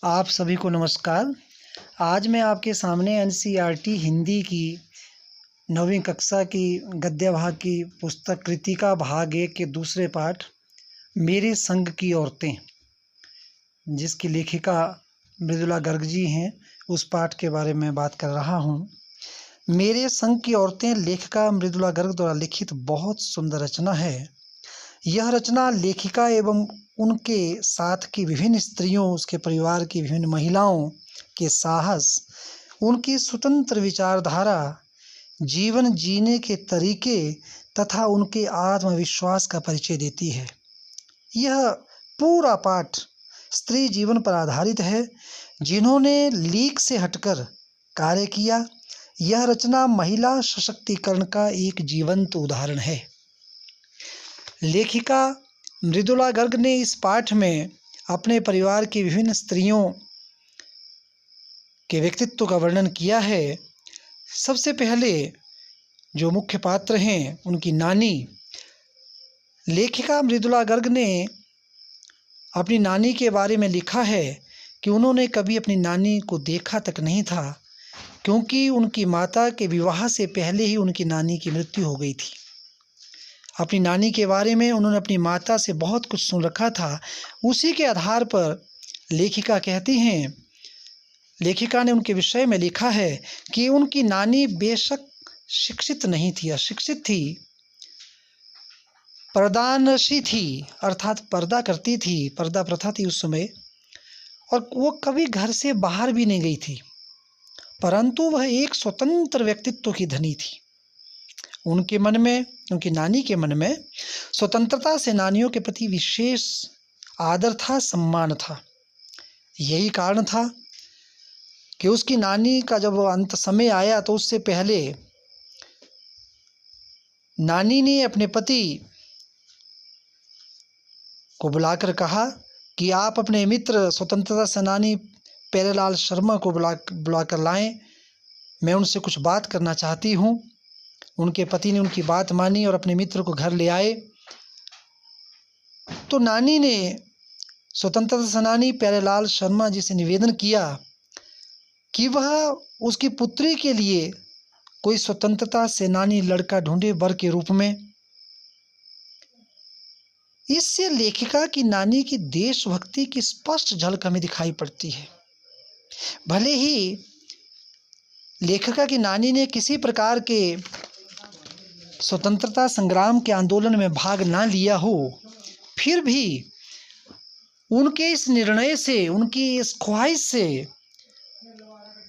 आप सभी को नमस्कार। आज मैं आपके सामने एनसीईआरटी हिंदी की 9वीं कक्षा की गद्य भाग की पुस्तक कृतिका भाग 1 के दूसरे पाठ मेरे संग की औरतें, जिसकी लेखिका मृदुला गर्ग जी हैं, उस पाठ के बारे में बात कर रहा हूँ। मेरे संग की औरतें लेखिका मृदुला गर्ग द्वारा लिखित बहुत सुंदर रचना है। यह रचना लेखिका एवं उनके साथ की विभिन्न स्त्रियों, उसके परिवार की विभिन्न महिलाओं के साहस, उनकी स्वतंत्र विचारधारा, जीवन जीने के तरीके तथा उनके आत्मविश्वास का परिचय देती है। यह पूरा पाठ स्त्री जीवन पर आधारित है, जिन्होंने लीक से हटकर कार्य किया। यह रचना महिला सशक्तिकरण का एक जीवंत उदाहरण है। लेखिका मृदुला गर्ग ने इस पाठ में अपने परिवार की विभिन्न स्त्रियों के व्यक्तित्व का वर्णन किया है। सबसे पहले जो मुख्य पात्र हैं, उनकी नानी। लेखिका मृदुला गर्ग ने अपनी नानी के बारे में लिखा है कि उन्होंने कभी अपनी नानी को देखा तक नहीं था, क्योंकि उनकी माता के विवाह से पहले ही उनकी नानी की मृत्यु हो गई थी। अपनी नानी के बारे में उन्होंने अपनी माता से बहुत कुछ सुन रखा था। उसी के आधार पर लेखिका कहती हैं, लेखिका ने उनके विषय में लिखा है कि उनकी नानी बेशक शिक्षित नहीं थी, अशिक्षित थी, पर्दानशी थी, अर्थात पर्दा करती थी, पर्दा प्रथा थी उस समय, और वो कभी घर से बाहर भी नहीं गई थी, परंतु वह एक स्वतंत्र व्यक्तित्व की धनी थी। उनके मन में, उनकी नानी के मन में स्वतंत्रता सेनानियों के प्रति विशेष आदर था, सम्मान था। यही कारण था कि उसकी नानी का जब अंत समय आया तो उससे पहले नानी ने अपने पति को बुलाकर कहा कि आप अपने मित्र स्वतंत्रता सेनानी प्यारेलाल शर्मा को बुलाकर लाएं, मैं उनसे कुछ बात करना चाहती हूँ। उनके पति ने उनकी बात मानी और अपने मित्र को घर ले आए। तो नानी ने स्वतंत्रता सेनानी प्यारेलाल शर्मा जी से निवेदन किया कि वह उसकी पुत्री के लिए कोई स्वतंत्रता सेनानी लड़का ढूंढे वर के रूप में। इससे लेखिका की नानी की देशभक्ति की स्पष्ट झलक हमें दिखाई पड़ती है। भले ही लेखिका की नानी ने किसी प्रकार के स्वतंत्रता संग्राम के आंदोलन में भाग ना लिया हो, फिर भी उनके इस निर्णय से, उनकी इस ख्वाहिश से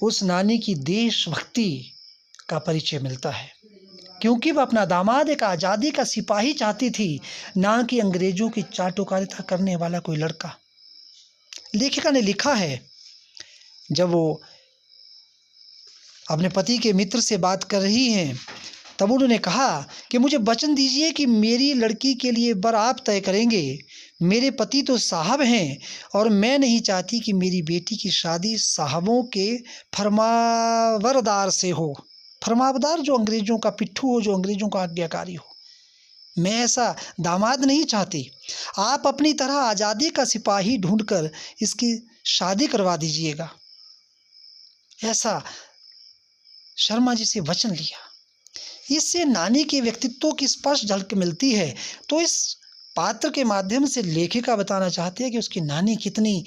उस नानी की देशभक्ति का परिचय मिलता है, क्योंकि वह अपना दामाद एक आज़ादी का सिपाही चाहती थी, ना कि अंग्रेजों की चाटुकारिता करने वाला कोई लड़का। लेखिका ने लिखा है, जब वो अपने पति के मित्र से बात कर रही हैं, तब उन्होंने कहा कि मुझे वचन दीजिए कि मेरी लड़की के लिए वर आप तय करेंगे। मेरे पति तो साहब हैं और मैं नहीं चाहती कि मेरी बेटी की शादी साहबों के फरमावरदार से हो। फरमावरदार जो अंग्रेजों का पिट्ठू हो, जो अंग्रेजों का आज्ञाकारी हो। मैं ऐसा दामाद नहीं चाहती। आप अपनी तरह आज़ादी का सिपाही ढूंढकर इसकी शादी करवा दीजिएगा। ऐसा शर्मा जी से वचन लिया। इससे नानी के व्यक्तित्व की स्पष्ट झलक मिलती है। तो इस पात्र के माध्यम से लेखिका बताना चाहती है कि उसकी नानी कितनी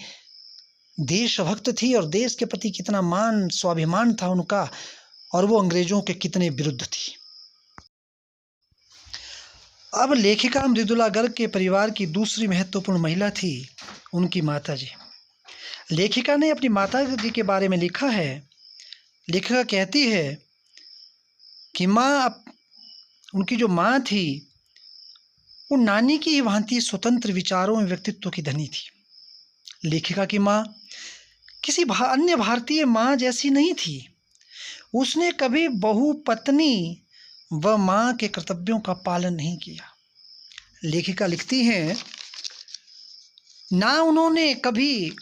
देशभक्त थी और देश के प्रति कितना मान, स्वाभिमान था उनका, और वो अंग्रेजों के कितने विरुद्ध थी। अब लेखिका मृदुला गर्ग के परिवार की दूसरी महत्वपूर्ण महिला थी उनकी माता जी। लेखिका ने अपनी माता जी के बारे में लिखा है। लेखिका कहती है कि उनकी जो माँ थी, वो नानी की ही भांति स्वतंत्र विचारों एवं व्यक्तित्व की धनी थी। लेखिका की माँ किसी अन्य भारतीय माँ जैसी नहीं थी। उसने कभी बहू, पत्नी व माँ के कर्तव्यों का पालन नहीं किया। लेखिका लिखती हैं, ना उन्होंने कभी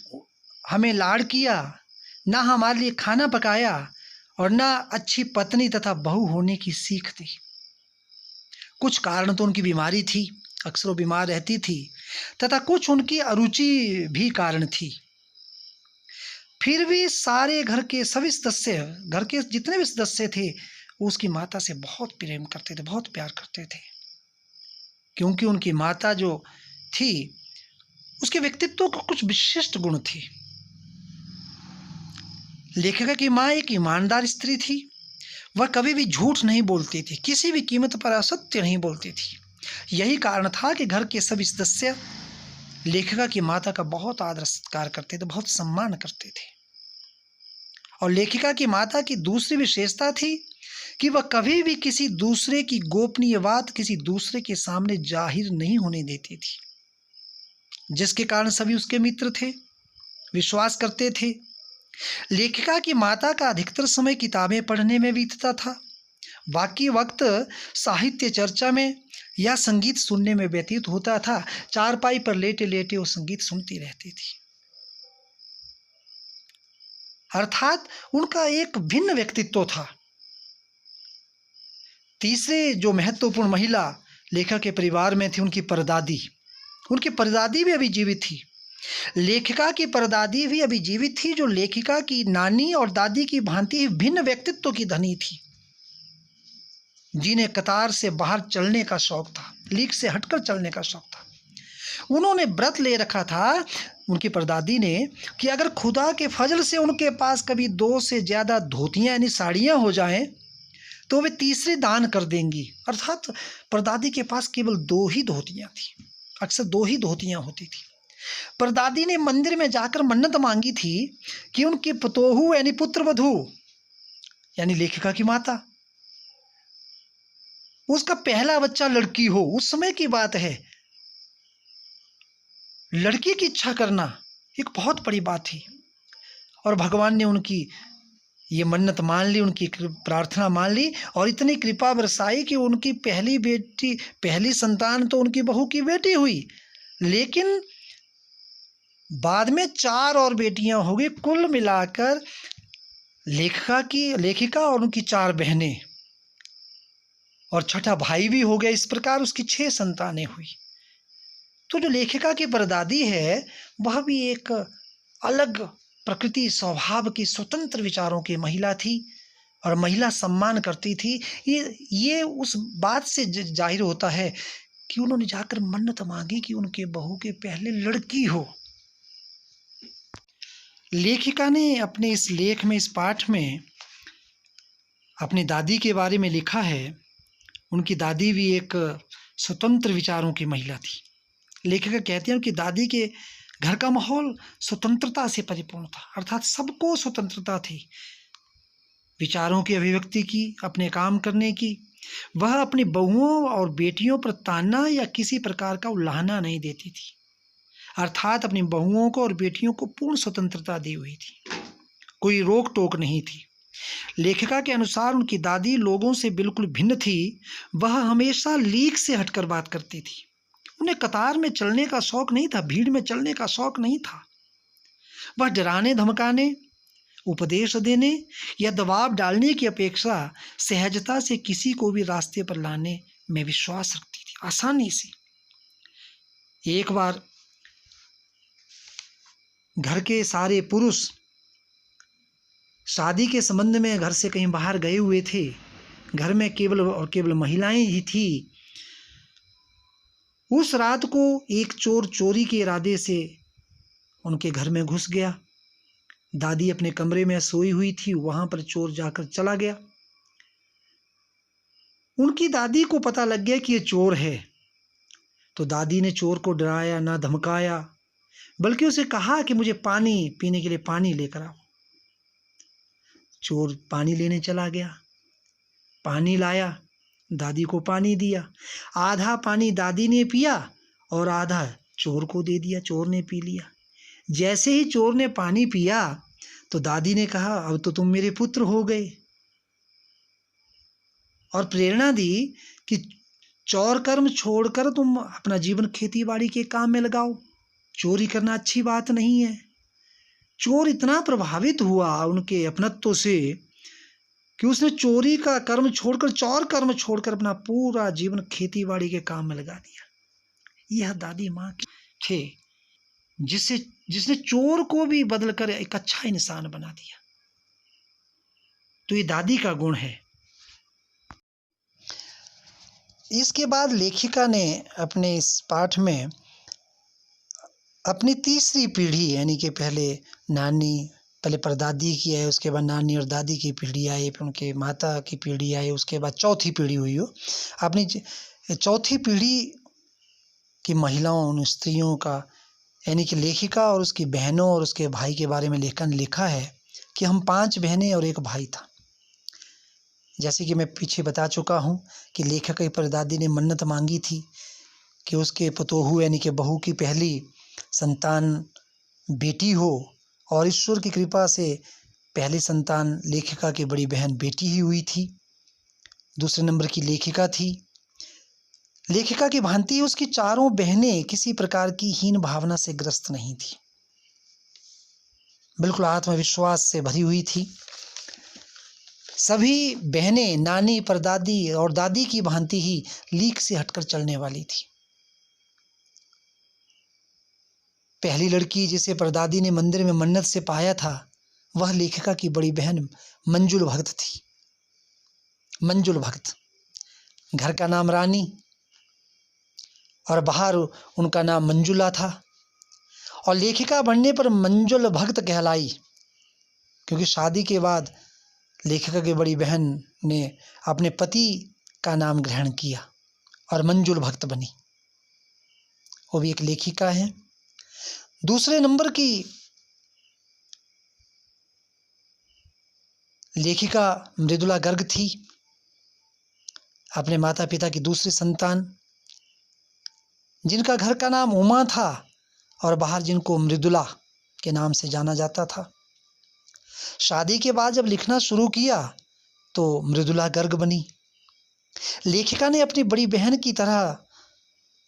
हमें लाड़ किया, ना हमारे लिए खाना पकाया, और ना अच्छी पत्नी तथा बहू होने की सीख दी। कुछ कारण तो उनकी बीमारी थी, अक्सर वो बीमार रहती थी, तथा कुछ उनकी अरुचि भी कारण थी। फिर भी सारे घर के सभी सदस्य, घर के जितने भी सदस्य थे, वो उसकी माता से बहुत प्रेम करते थे, बहुत प्यार करते थे, क्योंकि उनकी माता जो थी उसके व्यक्तित्व को कुछ विशिष्ट गुण थे। लेखिका की माँ एक ईमानदार स्त्री थी। वह कभी भी झूठ नहीं बोलती थी, किसी भी कीमत पर असत्य नहीं बोलती थी। यही कारण था कि घर के सभी सदस्य लेखिका की माता का बहुत आदर सत्कार करते थे, बहुत सम्मान करते थे। और लेखिका की माता की दूसरी विशेषता थी कि वह कभी भी किसी दूसरे की गोपनीय बात किसी दूसरे के सामने जाहिर नहीं होने देती थी, जिसके कारण सभी उसके मित्र थे, विश्वास करते थे। लेखिका की माता का अधिकतर समय किताबें पढ़ने में बीतता था। बाकी वक्त साहित्य चर्चा में या संगीत सुनने में व्यतीत होता था। चारपाई पर लेटे लेटे वो संगीत सुनती रहती थी। अर्थात उनका एक भिन्न व्यक्तित्व था। तीसरे जो महत्वपूर्ण महिला लेखक के परिवार में थी, उनकी परदादी। उनकी परदादी भी अभी जीवित थी। लेखिका की परदादी भी अभी जीवित थी, जो लेखिका की नानी और दादी की भांति भिन्न व्यक्तित्व की धनी थी, जिन्हें कतार से बाहर चलने का शौक था, लीक से हटकर चलने का शौक था। उन्होंने व्रत ले रखा था, उनकी परदादी ने, कि अगर खुदा के फजल से उनके पास कभी 2 से ज़्यादा धोतियाँ यानी साड़ियाँ हो जाएं तो वे तीसरी दान कर देंगी। अर्थात परदादी के पास केवल 2 ही धोतियाँ थी, अक्सर 2 ही धोतियाँ होती थी। परदादी ने मंदिर में जाकर मन्नत मांगी थी कि उनकी पतोहू यानी पुत्रवधू यानी लेखिका की माता, उसका पहला बच्चा लड़की हो। उस समय की बात है, लड़की की इच्छा करना एक बहुत बड़ी बात थी। और भगवान ने उनकी ये मन्नत मान ली, उनकी प्रार्थना मान ली और इतनी कृपा बरसाई कि उनकी पहली बेटी, पहली संतान तो उनकी बहू की बेटी हुई, लेकिन बाद में 4 और बेटियां हो गई। कुल मिलाकर लेखिका और उनकी 4 बहनें और छठा भाई भी हो गया। इस प्रकार उसकी 6 संतानें हुई। तो जो लेखिका की परदादी है, वह भी एक अलग प्रकृति स्वभाव की स्वतंत्र विचारों की महिला थी और महिला सम्मान करती थी। ये उस बात से जाहिर होता है कि उन्होंने जाकर मन्नत मांगी कि उनके बहू के पहले लड़की हो। लेखिका ने अपने इस लेख में, इस पाठ में अपनी दादी के बारे में लिखा है। उनकी दादी भी एक स्वतंत्र विचारों की महिला थी। लेखिका कहती हैं कि दादी के घर का माहौल स्वतंत्रता से परिपूर्ण था, अर्थात सबको स्वतंत्रता थी विचारों की अभिव्यक्ति की, अपने काम करने की। वह अपनी बहुओं और बेटियों पर ताना या किसी प्रकार का उल्लाहना नहीं देती थी, अर्थात अपनी बहुओं को और बेटियों को पूर्ण स्वतंत्रता दी हुई थी, कोई रोक टोक नहीं थी। लेखिका के अनुसार उनकी दादी लोगों से बिल्कुल भिन्न थी। वह हमेशा लीक से हटकर बात करती थी। उन्हें कतार में चलने का शौक नहीं था, भीड़ में चलने का शौक नहीं था। वह डराने धमकाने, उपदेश देने या दबाव डालने की अपेक्षा सहजता से किसी को भी रास्ते पर लाने में विश्वास रखती थी, आसानी से। एक बार घर के सारे पुरुष शादी के संबंध में घर से कहीं बाहर गए हुए थे। घर में केवल और केवल महिलाएं ही थी। उस रात को एक चोर चोरी के इरादे से उनके घर में घुस गया। दादी अपने कमरे में सोई हुई थी, वहां पर चोर जाकर चला गया। उनकी दादी को पता लग गया कि ये चोर है, तो दादी ने चोर को डराया, ना धमकाया, बल्कि उसे कहा कि मुझे पानी पीने के लिए पानी लेकर आओ। चोर पानी लेने चला गया, पानी लाया, दादी को पानी दिया। आधा पानी दादी ने पिया और आधा चोर को दे दिया, चोर ने पी लिया। जैसे ही चोर ने पानी पिया तो दादी ने कहा, अब तो तुम मेरे पुत्र हो गए, और प्रेरणा दी कि चौर कर्म छोड़कर तुम अपना जीवन खेती बाड़ी के काम में लगाओ। चोरी करना अच्छी बात नहीं है। चोर इतना प्रभावित हुआ उनके अपनत्व से कि उसने चोरी का कर्म छोड़कर, चौर कर्म छोड़कर अपना पूरा जीवन खेती बाड़ी के काम में लगा दिया। यह दादी माँ थे। जिसने चोर को भी बदलकर एक अच्छा इंसान बना दिया। तो ये दादी का गुण है। इसके बाद लेखिका ने अपने इस पाठ में अपनी तीसरी पीढ़ी यानी कि पहले परदादी की है, उसके बाद नानी और दादी की पीढ़ी आई, फिर उनके माता की पीढ़ी आई, उसके बाद चौथी पीढ़ी हुई हो। अपनी चौथी पीढ़ी की महिलाओं, उन स्त्रियों का यानी कि लेखिका और उसकी बहनों और उसके भाई के बारे में लेखन लिखा है कि हम 5 बहनें और 1 भाई था। जैसे कि मैं पीछे बता चुका हूँ कि लेखक की परदादी ने मन्नत मांगी थी कि उसके पतोहू यानी कि बहू की पहली संतान बेटी हो, और ईश्वर की कृपा से पहली संतान लेखिका की बड़ी बहन बेटी ही हुई थी। दूसरे नंबर की लेखिका थी। लेखिका की भांति उसकी चारों बहनें किसी प्रकार की हीन भावना से ग्रस्त नहीं थी, बिल्कुल आत्मविश्वास से भरी हुई थी। सभी बहनें नानी, परदादी और दादी की भांति ही लीक से हटकर चलने वाली थी। पहली लड़की जिसे परदादी ने मंदिर में मन्नत से पाया था, वह लेखिका की बड़ी बहन मंजुल भगत थी। मंजुल भगत, घर का नाम रानी और बाहर उनका नाम मंजुला था, और लेखिका बनने पर मंजुल भगत कहलाई, क्योंकि शादी के बाद लेखिका की बड़ी बहन ने अपने पति का नाम ग्रहण किया और मंजुल भगत बनी। वो भी एक लेखिका है। दूसरे नंबर की लेखिका मृदुला गर्ग थी, अपने माता पिता की दूसरी संतान, जिनका घर का नाम उमा था और बाहर जिनको मृदुला के नाम से जाना जाता था। शादी के बाद जब लिखना शुरू किया तो मृदुला गर्ग बनी। लेखिका ने अपनी बड़ी बहन की तरह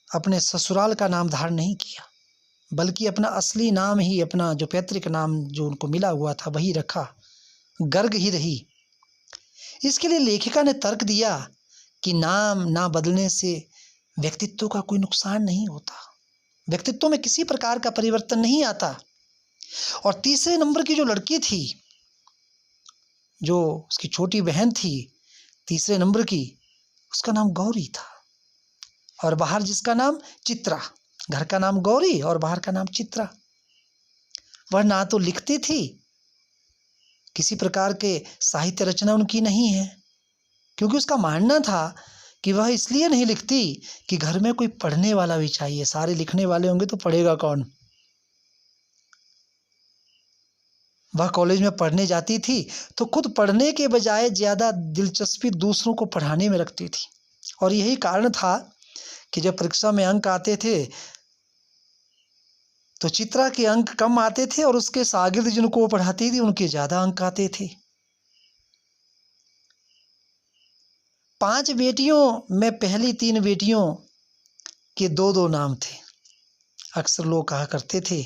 अपने ससुराल का नाम धारण नहीं किया, बल्कि अपना असली नाम ही, अपना जो पैतृक नाम जो उनको मिला हुआ था वही रखा, गर्ग ही रही। इसके लिए लेखिका ने तर्क दिया कि नाम ना बदलने से व्यक्तित्व का कोई नुकसान नहीं होता, व्यक्तित्व में किसी प्रकार का परिवर्तन नहीं आता। और तीसरे नंबर की जो लड़की थी, जो उसकी छोटी बहन थी तीसरे नंबर की, उसका नाम गौरी था, और बाहर जिसका नाम चित्रा। घर का नाम गौरी और बाहर का नाम चित्रा। वह ना तो लिखती थी, किसी प्रकार के साहित्य रचना उनकी नहीं है, क्योंकि उसका मानना था कि वह इसलिए नहीं लिखती कि घर में कोई पढ़ने वाला भी चाहिए, सारे लिखने वाले होंगे तो पढ़ेगा कौन। वह कॉलेज में पढ़ने जाती थी तो खुद पढ़ने के बजाय ज़्यादा दिलचस्पी दूसरों को पढ़ाने में रखती थी, और यही कारण था कि जब परीक्षा में अंक आते थे तो चित्रा के अंक कम आते थे और उसके शागिर्द जिनको वो पढ़ाती थी उनके ज़्यादा अंक आते थे। 5 बेटियों में पहली 3 बेटियों के 2-2 नाम थे। अक्सर लोग कहा करते थे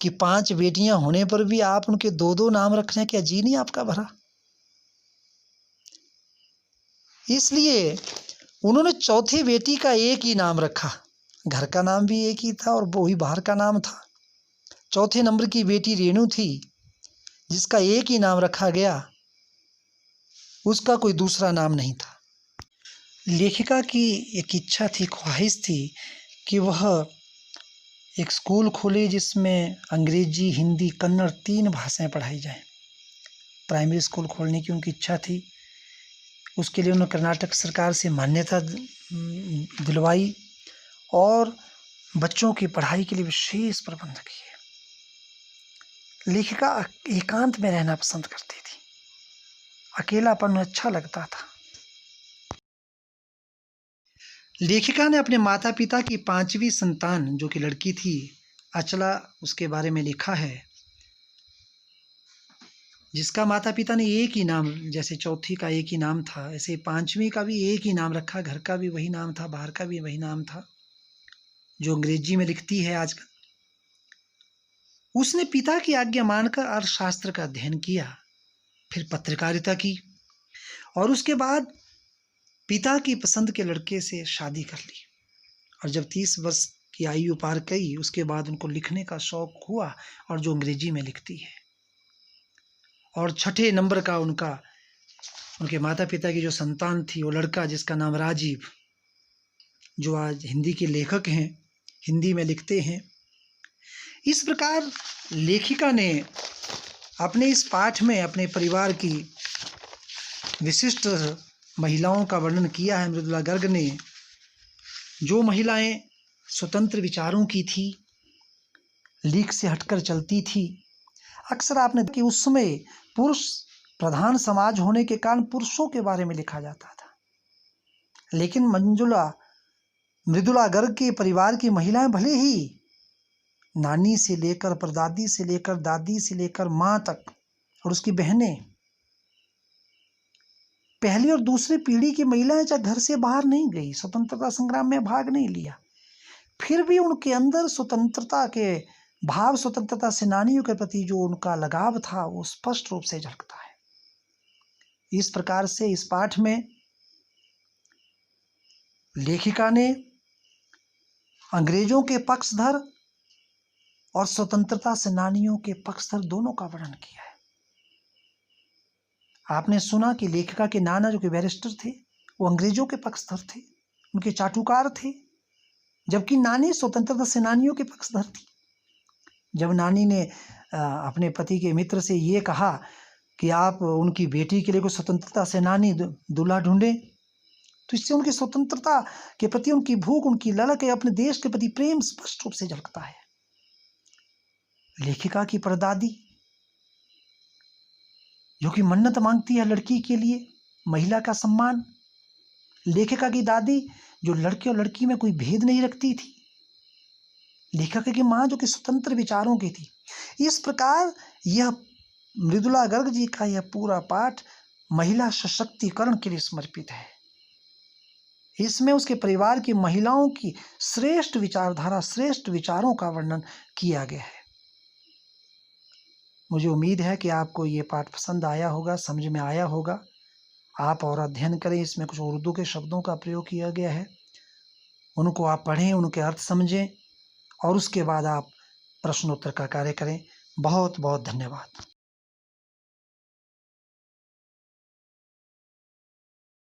कि 5 बेटियां होने पर भी आप उनके 2-2 नाम रख रहे हैं, क्या जी नहीं आपका भरा। इसलिए उन्होंने चौथी बेटी का एक ही नाम रखा, घर का नाम भी एक ही था और वो ही बाहर का नाम था। चौथे नंबर की बेटी रेणु थी, जिसका एक ही नाम रखा गया, उसका कोई दूसरा नाम नहीं था। लेखिका की एक इच्छा थी, ख्वाहिश थी कि वह एक स्कूल खोले जिसमें अंग्रेजी, हिंदी, कन्नड़ 3 भाषाएं पढ़ाई जाएं। प्राइमरी स्कूल खोलने की उनकी इच्छा थी। उसके लिए उन्होंने कर्नाटक सरकार से मान्यता दिलवाई और बच्चों की पढ़ाई के लिए विशेष प्रबंध किए। लेखिका एकांत में रहना पसंद करती थी, अकेलापन अच्छा लगता था। लेखिका ने अपने माता पिता की 5वीं संतान जो कि लड़की थी अचला, उसके बारे में लिखा है, जिसका माता पिता ने एक ही नाम, जैसे चौथी का एक ही नाम था ऐसे 5वीं का भी एक ही नाम रखा। घर का भी वही नाम था, बाहर का भी वही नाम था, जो अंग्रेजी में लिखती है आजकल। उसने पिता की आज्ञा मानकर अर्थशास्त्र का अध्ययन किया, फिर पत्रकारिता की, और उसके बाद पिता की पसंद के लड़के से शादी कर ली। और जब 30 वर्ष की आयु पार की, उसके बाद उनको लिखने का शौक हुआ और जो अंग्रेजी में लिखती है। और छठे नंबर का उनके माता पिता की जो संतान थी, वो लड़का जिसका नाम राजीव, जो आज हिंदी के लेखक हैं, हिंदी में लिखते हैं। इस प्रकार लेखिका ने अपने इस पाठ में अपने परिवार की विशिष्ट महिलाओं का वर्णन किया है। मृदुला गर्ग ने जो महिलाएं स्वतंत्र विचारों की थी, लीक से हटकर चलती थी। अक्सर आपने कि उस समय पुरुष प्रधान समाज होने के कारण पुरुषों के बारे में लिखा जाता था, लेकिन मृदुला गर्ग के परिवार की महिलाएं भले ही नानी से लेकर परदादी से लेकर दादी से लेकर माँ तक और उसकी बहनें, पहली और दूसरी पीढ़ी की महिलाएं चाहे घर से बाहर नहीं गई, स्वतंत्रता संग्राम में भाग नहीं लिया, फिर भी उनके अंदर स्वतंत्रता के भाव, स्वतंत्रता सेनानियों के प्रति जो उनका लगाव था, वो स्पष्ट रूप से झलकता है। इस प्रकार से इस पाठ में लेखिका ने अंग्रेजों के पक्षधर और स्वतंत्रता सेनानियों के पक्षधर दोनों का वर्णन किया है। आपने सुना कि लेखिका के नाना जो कि बैरिस्टर थे, वो अंग्रेजों के पक्षधर थे, उनके चाटुकार थे, जबकि नानी स्वतंत्रता सेनानियों के पक्षधर थी। जब नानी ने अपने पति के मित्र से ये कहा कि आप उनकी बेटी के लिए कोई स्वतंत्रता सेनानी दूल्हा ढूंढें, तो इससे उनकी स्वतंत्रता के प्रति उनकी भूख, उनकी ललक, अपने देश के प्रति प्रेम स्पष्ट रूप से झलकता है। लेखिका की परदादी जो कि मन्नत मांगती है लड़की के लिए, महिला का सम्मान। लेखिका की दादी जो लड़के और लड़की में कोई भेद नहीं रखती थी। लेखिका की माँ जो कि स्वतंत्र विचारों की थी। इस प्रकार यह मृदुला गर्ग जी का यह पूरा पाठ महिला सशक्तिकरण के लिए समर्पित है। इसमें उसके परिवार की महिलाओं की श्रेष्ठ विचारधारा, श्रेष्ठ विचारों का वर्णन किया गया है। मुझे उम्मीद है कि आपको ये पाठ पसंद आया होगा, समझ में आया होगा। आप और अध्ययन करें, इसमें कुछ उर्दू के शब्दों का प्रयोग किया गया है, उनको आप पढ़ें, उनके अर्थ समझें और उसके बाद आप प्रश्नोत्तर का कार्य करें। बहुत बहुत धन्यवाद।